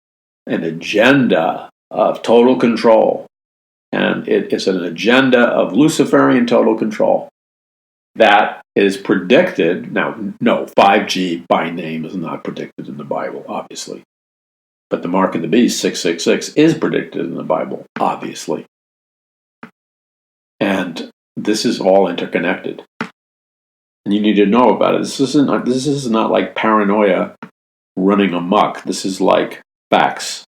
an agenda of total control, and it is an agenda of Luciferian total control that is predicted. Now, no, 5G by name is not predicted in the Bible, obviously. But the mark of the beast, 666, is predicted in the Bible, obviously. And this is all interconnected. And you need to know about it. This is not like paranoia running amok. This is like facts.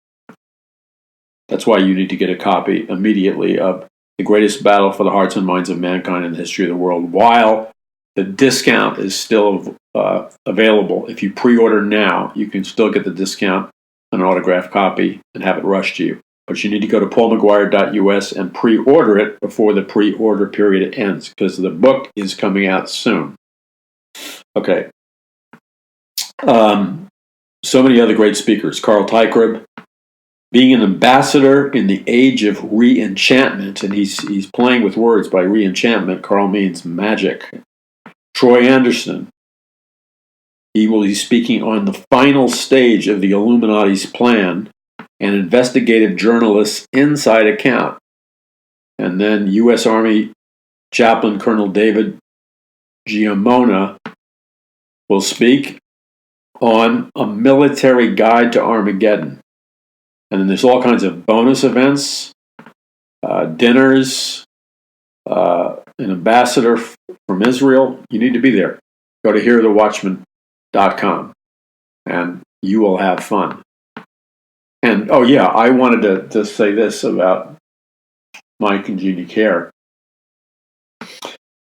That's why you need to get a copy immediately of The Greatest Battle for the Hearts and Minds of Mankind in the History of the World, while the discount is still available. If you pre-order now, you can still get the discount on an autographed copy and have it rushed to you. But you need to go to paulmcguire.us and pre-order it before the pre-order period ends, because the book is coming out soon. Okay. So many other great speakers. Carl Teichrob, being an ambassador in the age of re-enchantment, and he's playing with words by re-enchantment. Carl means magic. Troy Anderson, he will be speaking on the final stage of the Illuminati's plan, an investigative journalist's inside account. And then U.S. Army Chaplain Colonel David Giammona will speak on a military guide to Armageddon. And then there's all kinds of bonus events, dinners, an ambassador from Israel. You need to be there. Go to hearthewatchman.com and you will have fun. And, oh yeah, I wanted to say this about Mike and Jeannie Kerr.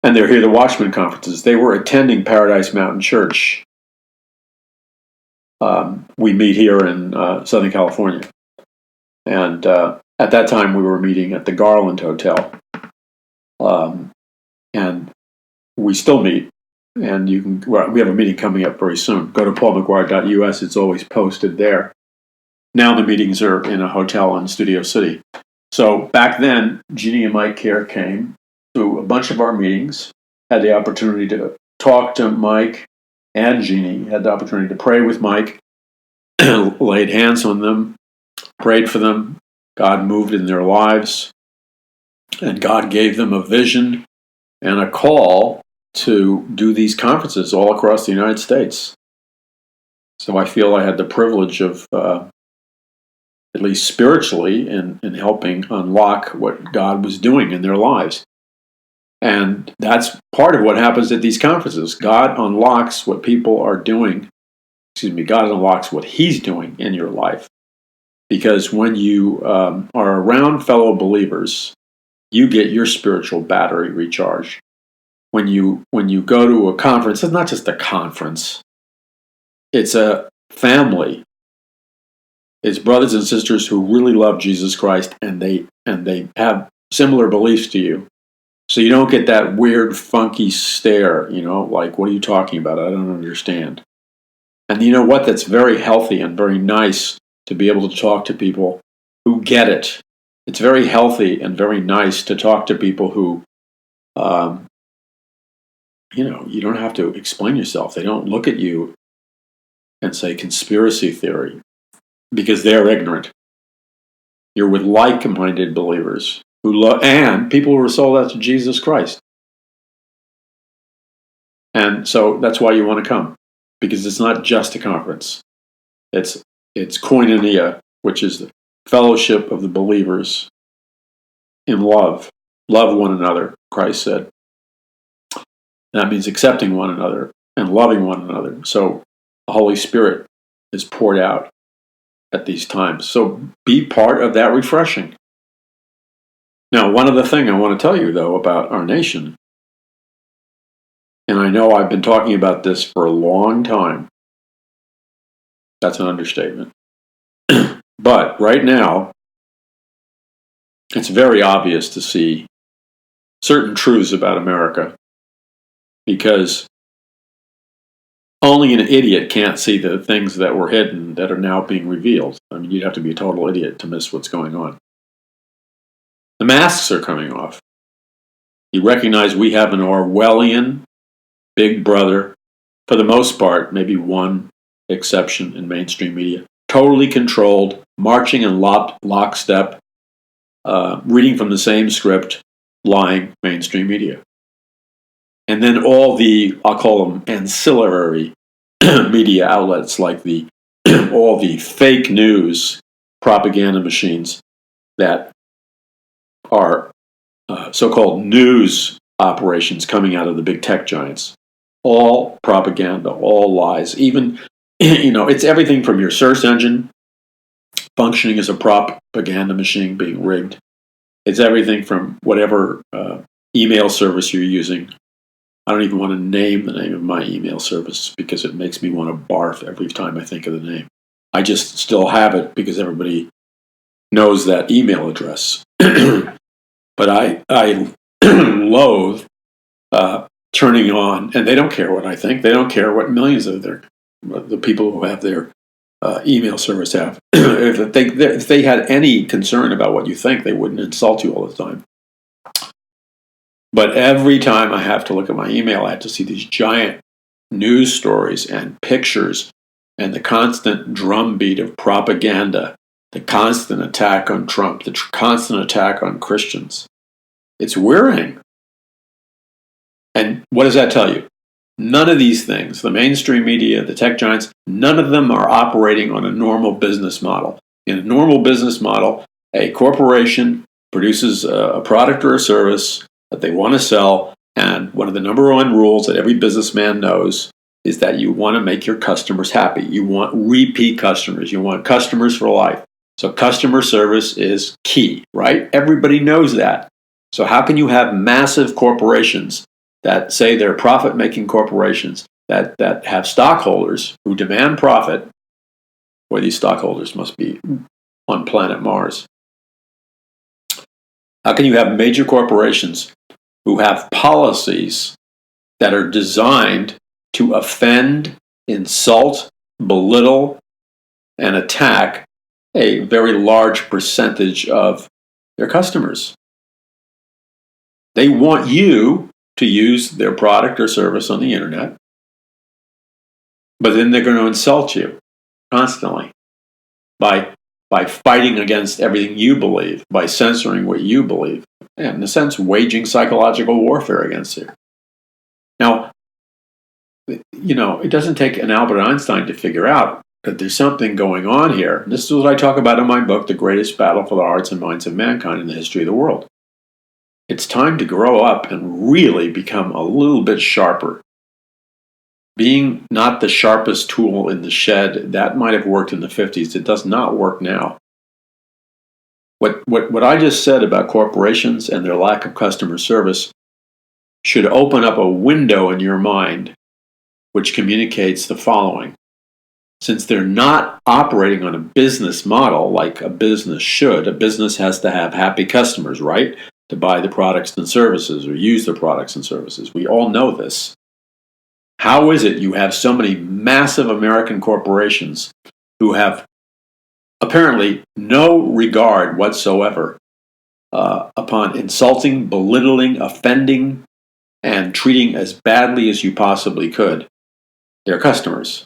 And they're Hear the Watchman conferences. They were attending Paradise Mountain Church. We meet here in Southern California. And at that time, we were meeting at the Garland Hotel. And we still meet. And we have a meeting coming up very soon. Go to paulmcguire.us. It's always posted there. Now the meetings are in a hotel in Studio City. So back then, Jeannie and Mike Kerr came to a bunch of our meetings, had the opportunity to talk to Mike and Jeannie, had the opportunity to pray with Mike, laid hands on them, prayed for them. God moved in their lives, and God gave them a vision and a call to do these conferences all across the United States. So I feel I had the privilege of, at least spiritually, in helping unlock what God was doing in their lives. And that's part of what happens at these conferences. God unlocks what people are doing. God unlocks what He's doing in your life. Because when you are around fellow believers, you get your spiritual battery recharged. When you go to a conference, it's not just a conference. It's a family. It's brothers and sisters who really love Jesus Christ, and they have similar beliefs to you. So you don't get that weird, funky stare, like, what are you talking about? I don't understand. And you know what? That's very healthy and very nice to be able to talk to people who get it. It's very healthy and very nice to talk to people who, you don't have to explain yourself. They don't look at you and say conspiracy theory because they're ignorant. You're with like-minded believers who love, and people who are sold out to Jesus Christ. And so that's why you want to come, because it's not just a conference. It's koinonia, which is the fellowship of the believers in love. Love one another, Christ said. And that means accepting one another and loving one another. So the Holy Spirit is poured out at these times. So be part of that refreshing. Now, one other thing I want to tell you, though, about our nation, and I know I've been talking about this for a long time. That's an understatement. But right now, it's very obvious to see certain truths about America, because only an idiot can't see the things that were hidden that are now being revealed. I mean, you'd have to be a total idiot to miss what's going on. The masks are coming off. You recognize we have an Orwellian big brother, for the most part, maybe one exception in mainstream media, totally controlled, marching in lockstep, reading from the same script, lying mainstream media. And then all the, I'll call them ancillary media outlets, like the all the fake news propaganda machines that are so-called news operations coming out of the big tech giants. All propaganda, all lies. Even, it's everything from your search engine functioning as a propaganda machine being rigged. It's everything from whatever email service you're using. I don't even want to name the name of my email service because it makes me want to barf every time I think of the name. I just still have it because everybody knows that email address. But I loathe turning on, and they don't care what I think. They don't care what millions of the people who have their email service have. If they had any concern about what you think, they wouldn't insult you all the time. But every time I have to look at my email, I have to see these giant news stories and pictures and the constant drumbeat of propaganda, the constant attack on Trump, the constant attack on Christians. It's wearying. And what does that tell you? None of these things, the mainstream media, the tech giants, none of them are operating on a normal business model. In a normal business model, a corporation produces a product or a service that they want to sell, and one of the number one rules that every businessman knows is that you want to make your customers happy. You want repeat customers. You want customers for life. So customer service is key, right? Everybody knows that. So how can you have massive corporations that say they're profit-making corporations that have stockholders who demand profit? Boy, these stockholders must be on planet Mars. How can you have major corporations who have policies that are designed to offend, insult, belittle, and attack a very large percentage of their customers? They want you to use their product or service on the internet, but then they're going to insult you constantly by fighting against everything you believe, by censoring what you believe, and in a sense, waging psychological warfare against you. Now, it doesn't take an Albert Einstein to figure out that there's something going on here. This is what I talk about in my book, The Greatest Battle for the Hearts and Minds of Mankind in the History of the World. It's time to grow up and really become a little bit sharper. Being not the sharpest tool in the shed, that might have worked in the 50s. It does not work now. What I just said about corporations and their lack of customer service should open up a window in your mind which communicates the following. Since they're not operating on a business model like a business should, a business has to have happy customers, right? To buy the products and services or use the products and services. We all know this. How is it you have so many massive American corporations who have apparently no regard whatsoever upon insulting, belittling, offending, and treating as badly as you possibly could their customers?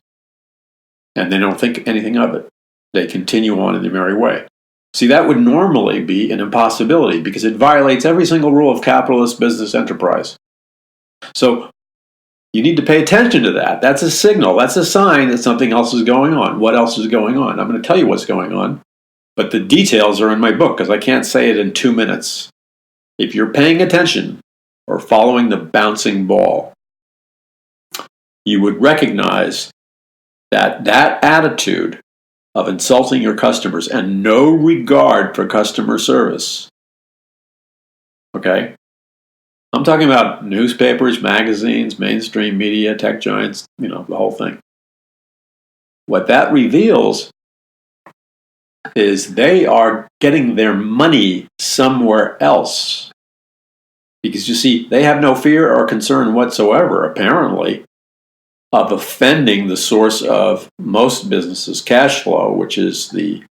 And they don't think anything of it. They continue on in their merry way. See, that would normally be an impossibility because it violates every single rule of capitalist business enterprise. So you need to pay attention to that. That's a signal. That's a sign that something else is going on. What else is going on? I'm going to tell you what's going on, but the details are in my book because I can't say it in 2 minutes. If you're paying attention or following the bouncing ball, you would recognize that attitude of insulting your customers and no regard for customer service, okay? I'm talking about newspapers, magazines, mainstream media, tech giants, the whole thing. What that reveals is they are getting their money somewhere else. Because you see, they have no fear or concern whatsoever, apparently, of offending the source of most businesses' cash flow, which is the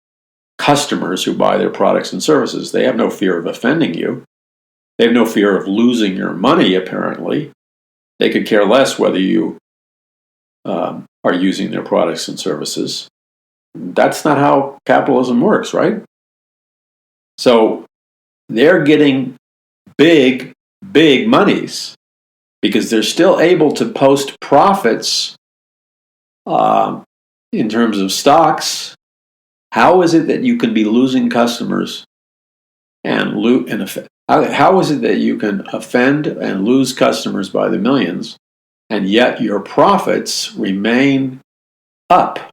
customers who buy their products and services. They have no fear of offending you. They have no fear of losing your money, apparently. They could care less whether you are using their products and services. That's not how capitalism works, right? So they're getting big monies because they're still able to post profits in terms of stocks, how is it that you can be losing customers and how is it that you can offend and lose customers by the millions, and yet your profits remain up?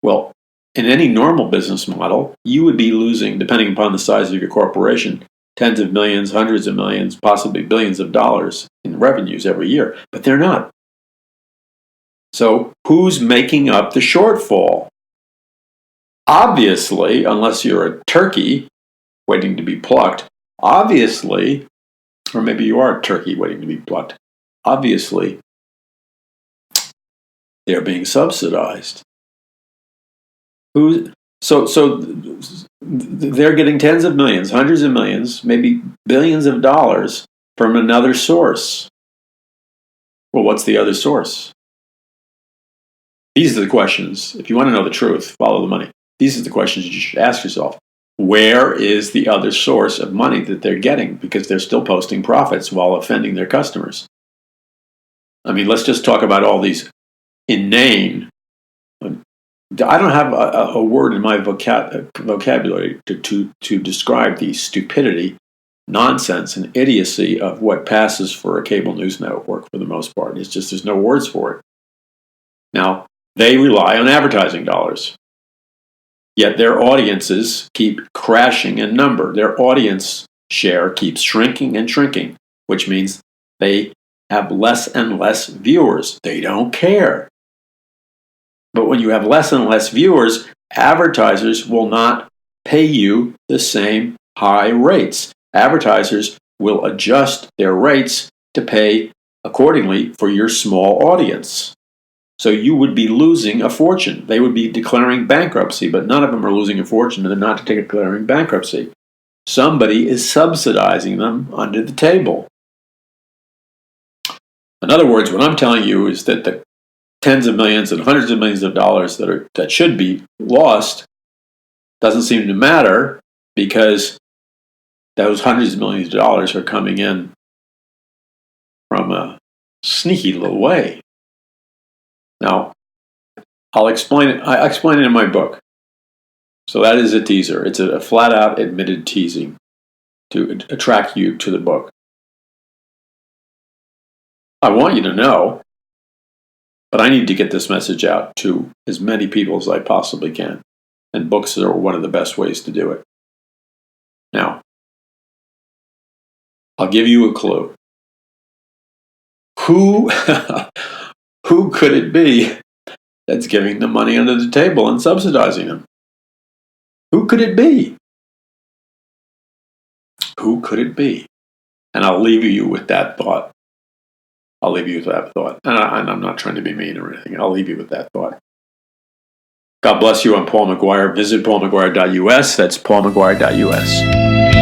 Well, in any normal business model, you would be losing, depending upon the size of your corporation, tens of millions, hundreds of millions, possibly billions of dollars in revenues every year. But they're not. So who's making up the shortfall? Obviously, unless you're a turkey waiting to be plucked, obviously, or maybe you are a turkey waiting to be plucked, obviously, they're being subsidized. So they're getting tens of millions, hundreds of millions, maybe billions of dollars from another source. Well, what's the other source? These are the questions. If you want to know the truth, follow the money. These are the questions you should ask yourself. Where is the other source of money that they're getting? Because they're still posting profits while offending their customers. I mean, let's just talk about all these inane. I don't have a word in my vocabulary to describe the stupidity, nonsense, and idiocy of what passes for a cable news network for the most part. It's just there's no words for it. Now, they rely on advertising dollars. Yet their audiences keep crashing in number. Their audience share keeps shrinking and shrinking, which means they have less and less viewers. They don't care. But when you have less and less viewers, advertisers will not pay you the same high rates. Advertisers will adjust their rates to pay accordingly for your small audience. So you would be losing a fortune. They would be declaring bankruptcy, but none of them are losing a fortune. They're not declaring bankruptcy. Somebody is subsidizing them under the table. In other words, what I'm telling you is that the tens of millions and hundreds of millions of dollars that should be lost doesn't seem to matter because those hundreds of millions of dollars are coming in from a sneaky little way. Now, I'll explain it. I explain it in my book. So that is a teaser. It's a flat-out admitted teasing to attract you to the book. I want you to know, but I need to get this message out to as many people as I possibly can. And books are one of the best ways to do it. Now, I'll give you a clue. Who could it be that's giving them money under the table and subsidizing them? Who could it be? Who could it be? And I'll leave you with that thought. I'll leave you with that thought. And I'm not trying to be mean or anything. I'll leave you with that thought. God bless you. I'm Paul McGuire. Visit paulmcguire.us. That's paulmcguire.us.